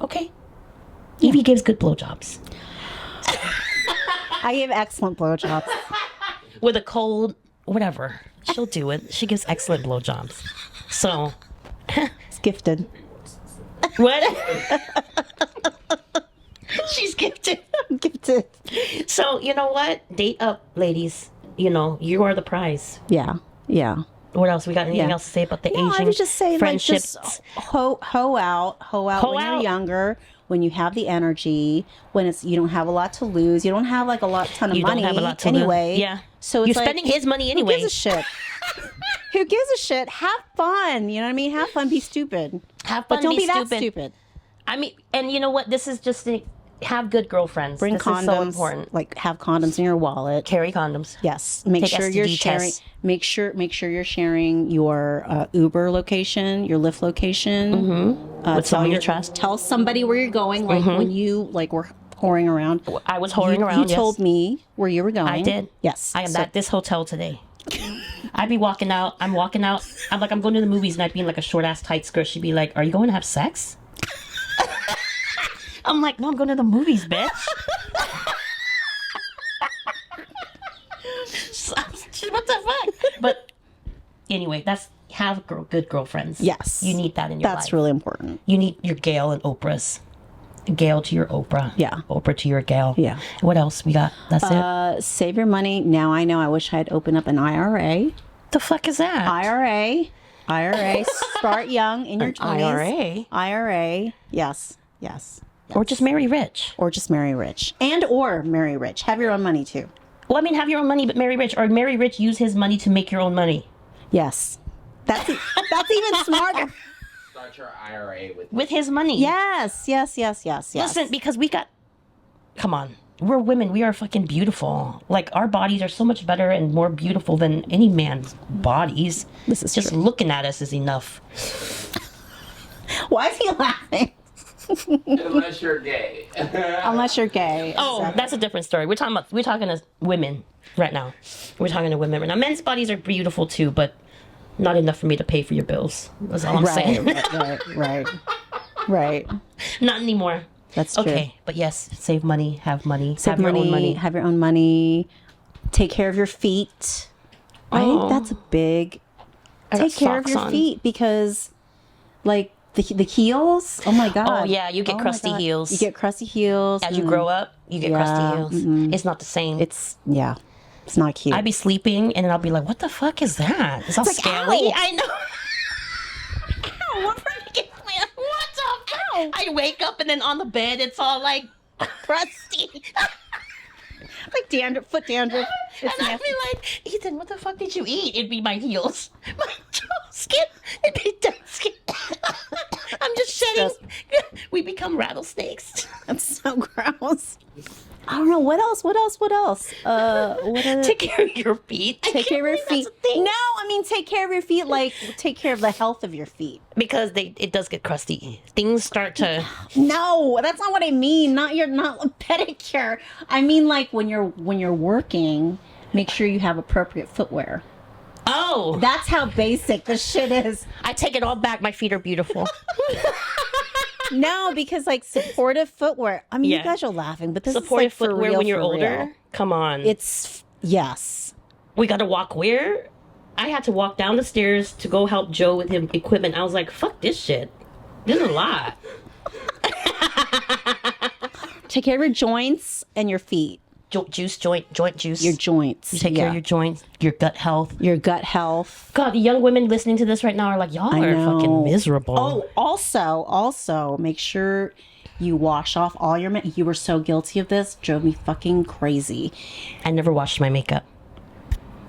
okay. Evie gives good blowjobs I give excellent blowjobs. with a cold whatever. She'll do it. She gives excellent blowjobs. So It's gifted. what? She's gifted. Gifted. So you know what? Date up, ladies. You are the prize. Yeah. Yeah. What else? We got anything Yeah. else to say about the No, aging I would just say like friendships? just hoe out Hoe when out. you're younger, when you have the energy, when you don't have a lot to lose, you don't have like a ton of You don't money have a lot to lose. anyway. Yeah. So it's You're like, spending his money anyway. Who gives a shit? Who gives a shit? Have fun. You know what I mean? Have fun. Be stupid. Have fun, But don't be be that stupid. stupid. I mean, and you know what? This is just have good girlfriends. Bring this condoms. is so important. Like have condoms in your wallet. Carry condoms. Yes. Make Take sure you're STD sharing. tests. Make sure you're sharing your Uber location, your Lyft location. With someone you trust. Tell somebody where you're going. Like when you were whoring around. I was whoring around. You told me where you were going. I did. Yes. I am at this hotel today. I'd be walking out. I'm walking out. I'm like, I'm going to the movies, and I'd be in like a short ass tight skirt. She'd be like, "Are you going to have sex?" I'm like, "No, I'm going to the movies, bitch." What the fuck? But anyway, have good girlfriends. Yes. You need that in your life. That's really important. You need your Gail and Oprah's. Gail to your Oprah. Yeah. Oprah to your Gail. Yeah. What else we got? That's it. Save your money. Now I know I wish I had opened up an IRA. The fuck is that? IRA. Start young in your 20s. IRA. Yes. Or just marry rich. Or just marry rich. Or marry rich. Have your own money too. Well, I mean, have your own money, but marry rich. Or marry rich, use his money to make your own money. Yes. That's even smarter. Start your IRA with his money. Yes. Listen, because come on. We're women. We are fucking beautiful. Like, our bodies are so much better and more beautiful than any man's bodies. This is just true. Looking at us is enough. Why is he laughing? Unless you're gay. Unless you're gay. Oh, Exactly. that's a different story. We're talking to women right now. We're talking to women right now. Men's bodies are beautiful too, but not enough for me to pay for your bills. That's all I'm saying. Right. Not anymore. That's true. Okay, but yes, save money, have money, Have your own money. Have your own money. Take care of your feet. I think that's a big. Take care of your feet because, like the heels. Oh my god. Oh yeah, you get crusty heels. You get crusty heels as you grow up. You get crusty heels. It's not the same. It's not cute. I'd be sleeping and then I'll be like, "What the fuck is that?" It's all scaly. Ow. I know. Ow, what the hell? I wake up and then on the bed it's all like crusty. Like dandruff, foot dandruff. And I'd be like, "Ethan, what the fuck did you eat?" It'd be my heels. My skin. It'd be dead skin. I'm just shedding. We become rattlesnakes. That's so gross. I don't know. What else? Take care of your feet. Take care of your feet. No, I mean take care of your feet. Like take care of the health of your feet. Because it does get crusty. Things start to. No, that's not what I mean. Not a pedicure. I mean like when you're working, make sure you have appropriate footwear. Oh, That's how basic this shit is. I take it all back. My feet are beautiful. No, because like supportive footwear. I mean, Yeah. you guys are laughing, but this Supportive is like footwear when you're older. Real. Come on. Yes. We got to walk where? I had to walk down the stairs to go help Joe with his equipment. I was like, fuck this shit. This is a lot. Take care of your joints and your feet. Joint juice. Your joints. You take care of your joints, your gut health. Your gut health. God, the young women listening to this right now are like, y'all are fucking miserable. Oh, also, make sure you wash off all your makeup. You were so guilty of this. Drove me fucking crazy. I never washed my makeup.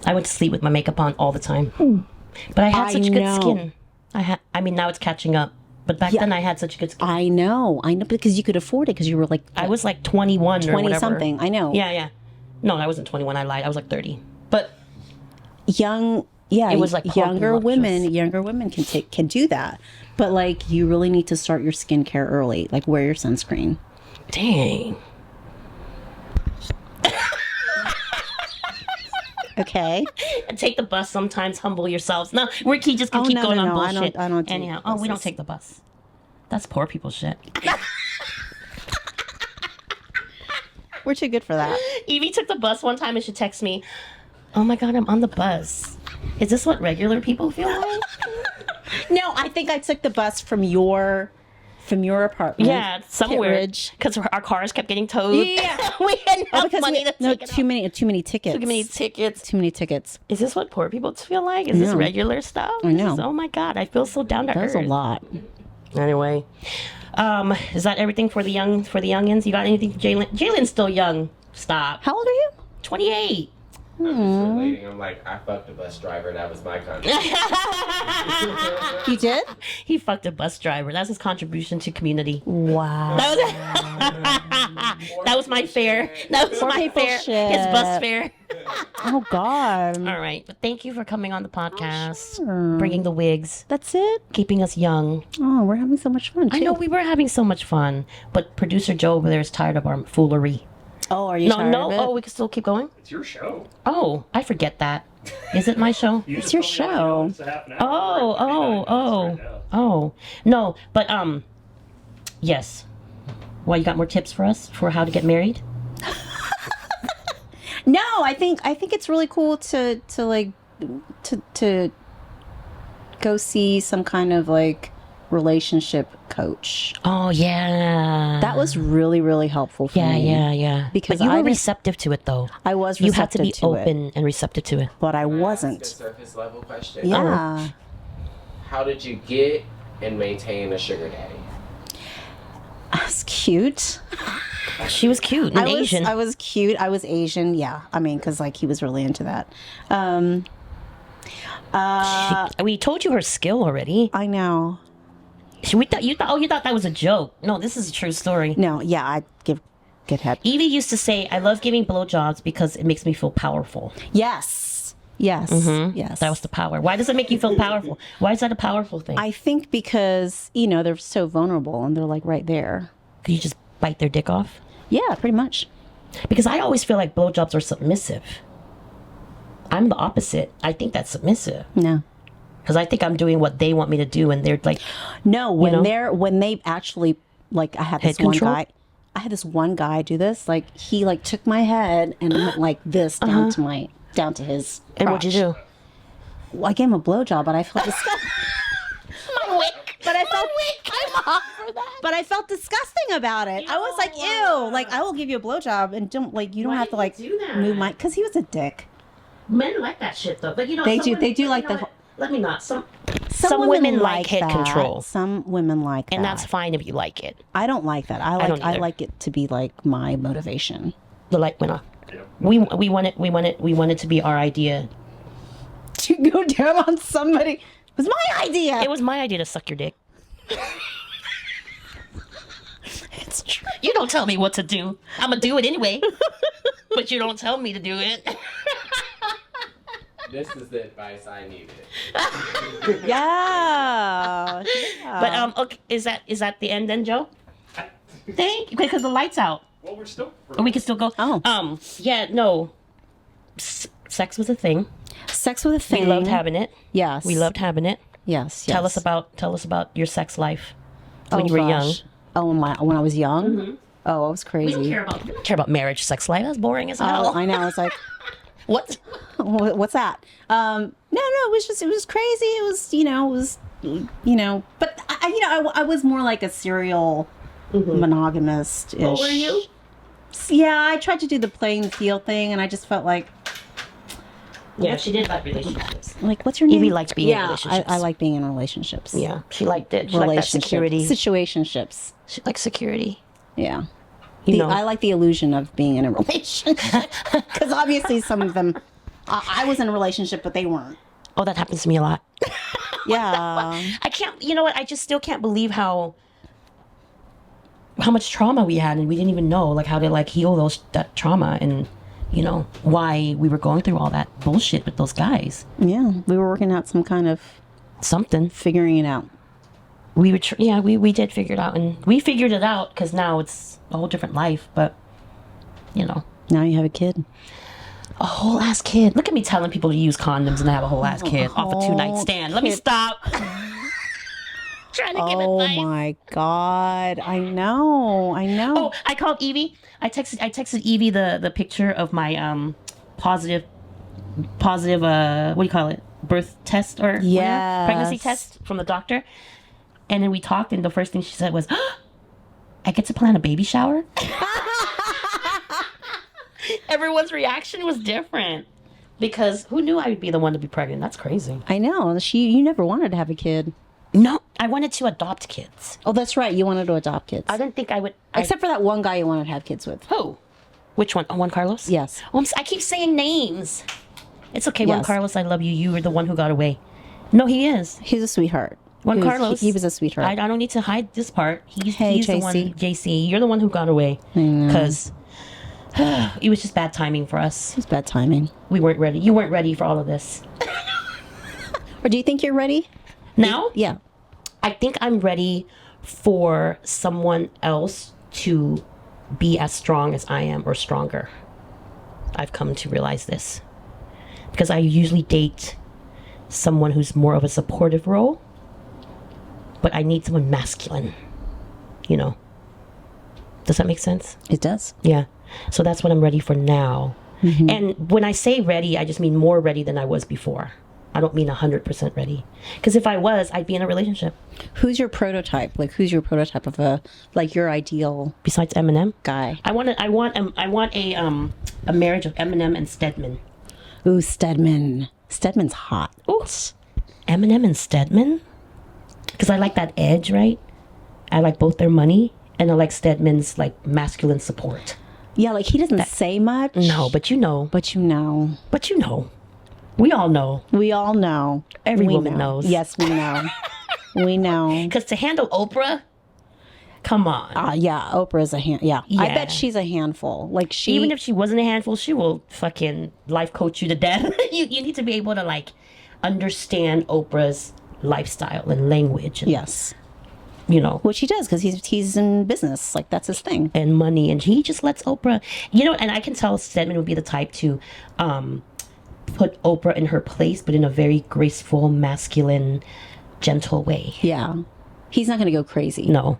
I went to sleep with my makeup on all the time. But I had such good skin. I mean, now it's catching up. But back then I had such good skin. I know, because you could afford it because you were like... I was like 21 or whatever. 20-something, I know. Yeah. No, I wasn't 21. I lied. I was like 30. But it was like younger women can do that. But like you really need to start your skincare early. Like wear your sunscreen. Dang. Okay. And take the bus sometimes. Humble yourselves. No, we just can keep going on bullshit. I don't. Anyhow, we don't take the bus. That's poor people shit. We're too good for that. Evie took the bus one time and she texted me, "Oh my god, I'm on the bus. Is this what regular people feel like?" No, I think I took the bus from your apartment. Yeah, somewhere. Because our cars kept getting towed. Yeah. We had enough money to take it too many tickets. Too many tickets. Is this what poor people feel like? Is this regular stuff? I know. Oh my god, I feel so down to earth. That's a lot. Anyway, is that everything for the youngins? You got anything, Jalen? Jalen's still young. Stop. How old are you? 28. I'm just relating. I'm like, I fucked a bus driver. That was my contribution. You did? He fucked a bus driver. That's his contribution to community. Wow. That was my fare. That was my people's fare. shit. His bus fare. Oh God. All right, but thank you for coming on the podcast, Sure. bringing the wigs, That's it? keeping us young. Oh, we're having so much fun too. I know we were having so much fun, but producer Joe over there is tired of our foolery. Oh, are you tired of it? Oh, we can still keep going. It's your show. Oh, I forget that. Is it my show? You It's just your told me, show. It's a half an hour. Oh, We're at 59 minutes right now. No, but yes. Why, you got more tips for us for how to get married? No, I think it's really cool to go see some kind of like relationship coach. Oh yeah, That was really, really helpful for me. yeah. Because but you I were didn't- receptive to it though. I was You had to receptive be to open it, and receptive to it. but I Ask a wasn't. surface level question. Yeah. How did you get and maintain a sugar daddy? That's cute. She was cute and Asian. I was cute. I was Asian. Yeah. I mean, because like he was really into that. We told you her skill already. I know. You thought that was a joke. No, this is a true story. No. Yeah. I give good head. Evie used to say, "I love giving blowjobs because it makes me feel powerful." Yes. Yes. Yes. That was the power. Why does it make you feel powerful? Why is that a powerful thing? I think because they're so vulnerable and they're like right there. Could you just bite their dick off? Yeah. Pretty much. Because I always feel like blowjobs are submissive. I'm the opposite. I think that's submissive. No. Because I think I'm doing what they want me to do, and they're like, No, when know? they actually like I had this Head one control? guy. I had this one guy do this. Like he like took my head and went like this down to his. and what'd you crotch. do? Well, I gave him a blowjob, but I felt disgusting. My wick. But I felt I'm off for that. But I felt disgusting about it. I was like, ew. Like I will give you a blowjob and don't like you don't Why have to did like you do that? move my because he was a dick. Men like that shit though, but They some do- women- they do but like you know the- what? Let me not. Some women like head that. control, Some women like and that. that's fine if you like it. I don't like that. I don't either. like it to be like my motivation. The light went off. Yep. We want it to be our idea. To go down on somebody it was my idea. It was my idea to suck your dick. It's true. You don't tell me what to do. I'm gonna do it anyway. But you don't tell me to do it. This is the advice I needed. Yeah. But okay, is that the end then, Joe? Thank you, because the light's out. Well, we're still. Or we can still go. Oh. Yeah, no. Sex was a thing. Sex with a thing. We loved having it. Yes. We loved having it. Yes. Tell us about your sex life when you were young. Oh when I was young. Oh, I was We crazy. don't care about marriage, sex life. That's boring as hell. Oh, I know. I was like, What? what's that? No, it was crazy. It was, but I was more like a serial monogamist. What were you? Yeah, I tried to do the playing the field thing, and I just felt like, Yeah, she did like relationships. what's your name? Evie liked being in yeah, relationships. I like being in relationships. Yeah, she liked it. She liked that Relationships. security. Situationships. She liked security. Yeah. You know. I like the illusion of being in a relationship. Because obviously some of them, I was in a relationship, but they weren't. Oh, that happens to me a lot. Yeah. I can't. You know what? I just still can't believe how much trauma we had, and we didn't even know like how to like heal that trauma, and why we were going through all that bullshit with those guys. Yeah. We were working out some kind of Something. figuring it out. We would. We did figure it out, and we figured it out because now it's a whole different life. But Now you have a kid. a whole ass kid. Look at me telling people to use condoms and have a whole ass kid off a 2-night stand. Let me stop. Trying to give Oh advice. my God. I know. Oh, I called Evie. I texted Evie the picture of my positive what do you call it? Birth test or whatever? Yes. Pregnancy test from the doctor. And then we talked, and the first thing she said was, I get to plan a baby shower? Everyone's reaction was different. Because who knew I would be the one to be pregnant? That's crazy. I know. You never wanted to have a kid. No, I wanted to adopt kids. Oh, that's right. You wanted to adopt kids. I didn't think I would. Except for that one guy you wanted to have kids with. Who? Which one? Oh, Juan Carlos? Yes. Oh, I keep saying names. It's okay, Juan Yes. Carlos, I love you. You were the one who got away. No, he is. He's a sweetheart. Juan Carlos. He was a sweetheart. I don't need to hide this part. He's Hey, the one. JC. JC, you're the one who got away. Because it was just bad timing for us. It was bad timing. We weren't ready. You weren't ready for all of this. Or do you think you're ready? Now? Yeah. I think I'm ready for someone else to be as strong as I am or stronger. I've come to realize this. Because I usually date someone who's more of a supportive role. But I need someone masculine. You know? Does that make sense? It does. Yeah. So that's what I'm ready for now. And when I say ready, I just mean more ready than I was before. I don't mean 100% ready. Because if I was, I'd be in a relationship. Who's your prototype? Like, who's your prototype of your ideal Besides Eminem? guy? I want a marriage of Eminem and Stedman. Ooh, Stedman. Stedman's hot. Ooh. Eminem and Stedman? Because I like that edge, right? I like both their money, and I like Stedman's like masculine support. Yeah, like he doesn't say much. No, but you know. But you know. But you know. We all know. We all know. Every We woman know. knows. Yes, we know. We know. Because to handle Oprah, come on. Yeah, Oprah's a hand. Yeah. I Yeah. bet she's a handful. Like she. Even if she wasn't a handful, she will fucking life coach you to death. you need to be able to like understand Oprah's lifestyle and language. And, Yes. you know. Which he does because he's in business. Like that's his thing. And money, and he just lets Oprah, you know. And I can tell Stedman would be the type to put Oprah in her place, but in a very graceful, masculine, gentle way. Yeah. He's not gonna go crazy. No,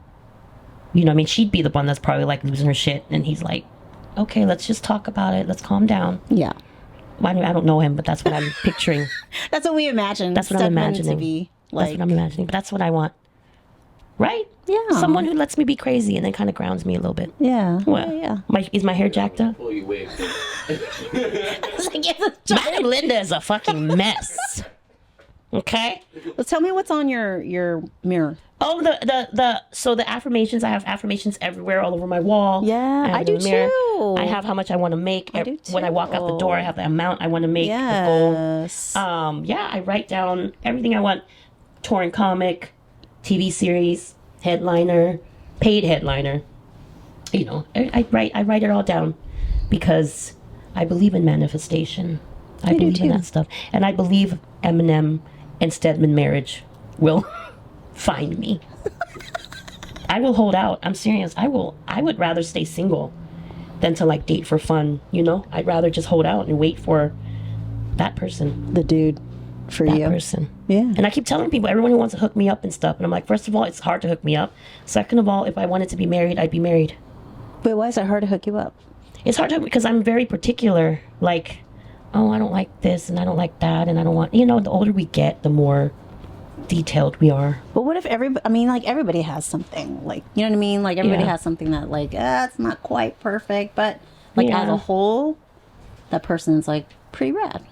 you know, I mean, she'd be the one that's probably like losing her shit, and he's like, "Okay, let's just talk about it. Let's calm down." Yeah. I don't know him, but that's what I'm picturing. That's what we imagine. That's what I'm Stedman imagining. To be That's like. what I'm imagining. But that's what I want, right? Yeah. Someone who lets me be crazy and then kind of grounds me a little bit. Yeah. What? Yeah. Is my hair jacked up? Pull your wig. Madam Linda is a fucking mess. Okay. Well, tell me what's on your mirror. Oh, so the affirmations. I have affirmations everywhere, all over my wall. Yeah, have I it do in the mirror. too. I have how much I want to make. I do When I walk out the door, I have the amount I want to make. The Yes. goal. Yeah, I write down everything I want. Touring comic, TV series, headliner, paid headliner. You know, I write it all down because I believe in manifestation. I do believe in too. that stuff, and I believe Eminem and Stedman marriage will find me. I will hold out. I'm serious. I would rather stay single than to like date for fun. You know, I'd rather just hold out and wait for that person. The dude for That you. person. Yeah. And I keep telling people, everyone who wants to hook me up and stuff. And I'm like, first of all, it's hard to hook me up. Second of all, if I wanted to be married, I'd be married. But why is it hard to hook you up? It's hard to because I'm very particular. Like, oh, I don't like this and I don't like that and I don't want. You know, the older we get, the more detailed we are. But what if everybody has something, like, you know what I mean? Like everybody Yeah. has something that like, it's not quite perfect, but like Yeah. as a whole, that person's like pretty rad.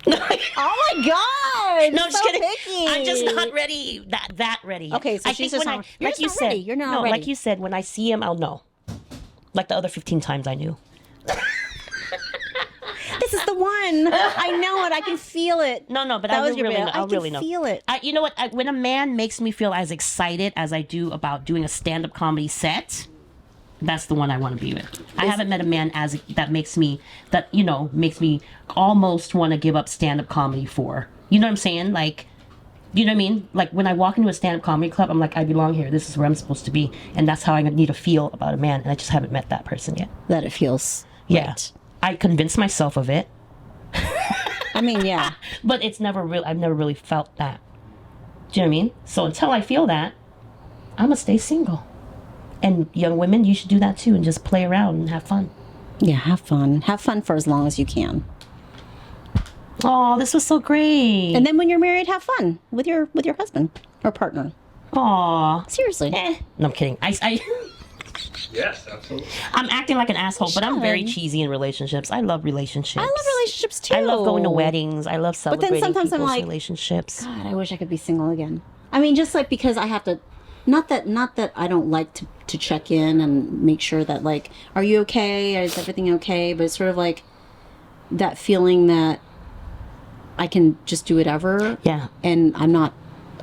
Oh my god! No, I'm just so kidding. picky. I'm just not ready. That ready. Okay, so I she's think just when not- I, you're like just you not said, ready. You're not no, ready. like you said, when I see him, I'll know. Like the other 15 times I knew. This is the one. I know it. I can feel it. No, but That I was will your really bail. know. I I'll can really know. feel it. You know what? When a man makes me feel as excited as I do about doing a stand-up comedy set, that's the one I want to be with. I haven't met a man that makes me almost want to give up stand-up comedy for. You know what I'm saying? Like, you know what I mean? Like when I walk into a stand-up comedy club, I'm like, I belong here. This is where I'm supposed to be, and that's how I need to feel about a man. And I just haven't met that person yet. That it feels. Yeah, right. I convinced myself of it. I mean, yeah. But it's never real. I've never really felt that. Do you know what I mean? So until I feel that, I'm gonna stay single. And young women, you should do that too, and just play around and have fun. Yeah, have fun. Have fun for as long as you can. Oh, this was so great. And then when you're married, have fun with your husband or partner. Aw. Seriously. No, I'm kidding. Yes, absolutely. I'm acting like an asshole, but I'm very should. cheesy in relationships. I love relationships. I love relationships too. I love going to weddings. I love then celebrating sometimes I'm people's like, relationships. God, I wish I could be single again. I mean, just like because I have to not that I don't like to check in and make sure that, like, are you okay? Is everything okay? But it's sort of like that feeling that I can just do whatever. Yeah. And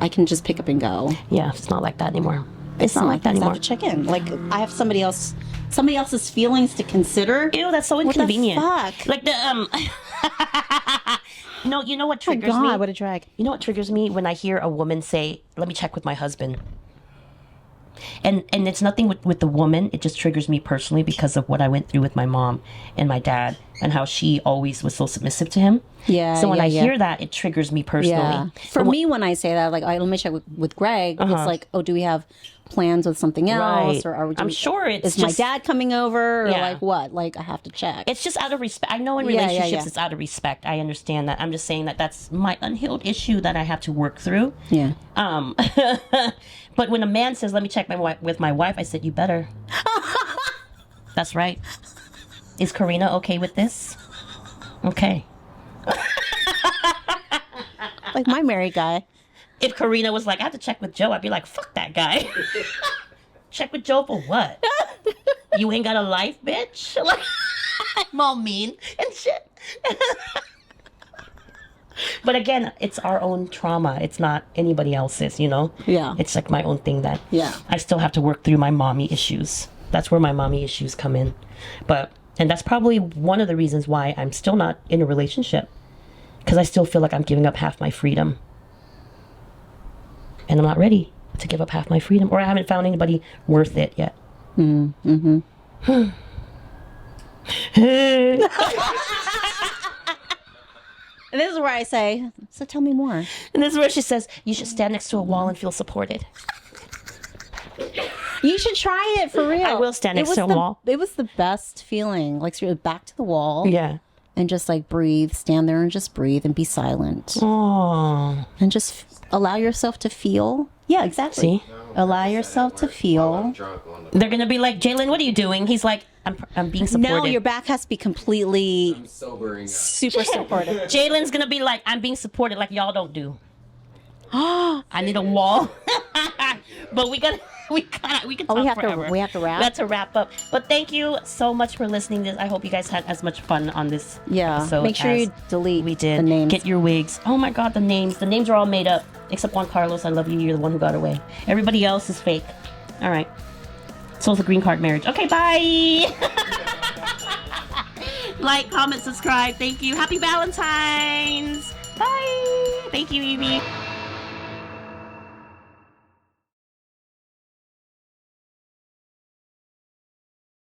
I can just pick up and go. Yeah, it's not like that anymore. It's not like that I anymore. have to check in. Like, I have somebody else's feelings to consider. Ew, that's so What the inconvenient. fuck? Like the No, you know what Oh my triggers God, me? what a drag. You know what triggers me? When I hear a woman say, "Let me check with my husband." And it's nothing with the woman. It just triggers me personally because of what I went through with my mom and my dad and how she always was so submissive to him. Yeah. So when I yeah. hear that, it triggers me personally. Yeah. For me, when I say that, like, let me check with Greg, it's like, oh, do we have plans with something else? Right. Or are we I'm sure it's is my just- dad coming over? Or Yeah. like what? Like, I have to check. It's just out of respect. I know in Yeah, relationships yeah. it's out of respect. I understand that. I'm just saying that that's my unhealed issue that I have to work through. Yeah. But when a man says, "Let me check with my wife," I said, "You better." That's right. Is Karina okay with this? Okay. Like my married guy. If Karina was like, "I have to check with Joe," I'd be like, "Fuck that guy." Check with Joe for what? You ain't got a life, bitch. Like, I'm all mean and shit. But again, it's our own trauma. It's not anybody else's, you know? Yeah. It's like my own thing that Yeah. I still have to work through my mommy issues. That's where my mommy issues come in. And that's probably one of the reasons why I'm still not in a relationship. Because I still feel like I'm giving up half my freedom. And I'm not ready to give up half my freedom. Or I haven't found anybody worth it yet. Mm-hmm. And this is where I say, so tell me more. And this is where she says, you should stand next to a wall and feel supported. You should try it for real. I will stand next to a wall. It was the best feeling. Like, so back to the wall. Yeah. And just like breathe, stand there and just breathe and be silent. Oh. And just allow yourself to feel. Yeah, exactly. See? Allow yourself to feel. They're going to be like, Jalen, what are you doing? He's like, I'm being supported. No, your back has to be completely Sobering. super supportive. Jalen's going to be like, I'm being supported like y'all don't do. I need a wall. But we can talk we have forever. to wrap. We have to wrap up. But thank you so much for listening. I hope you guys had as much fun on this episode. Make sure as you delete we did. the names. Get your wigs. Oh my God, the names. The names are all made up. Except Juan Carlos, I love you. You're the one who got away. Everybody else is fake. All right. So it's a green card marriage. Okay, bye. Like, comment, subscribe. Thank you. Happy Valentine's. Bye. Thank you, Evie.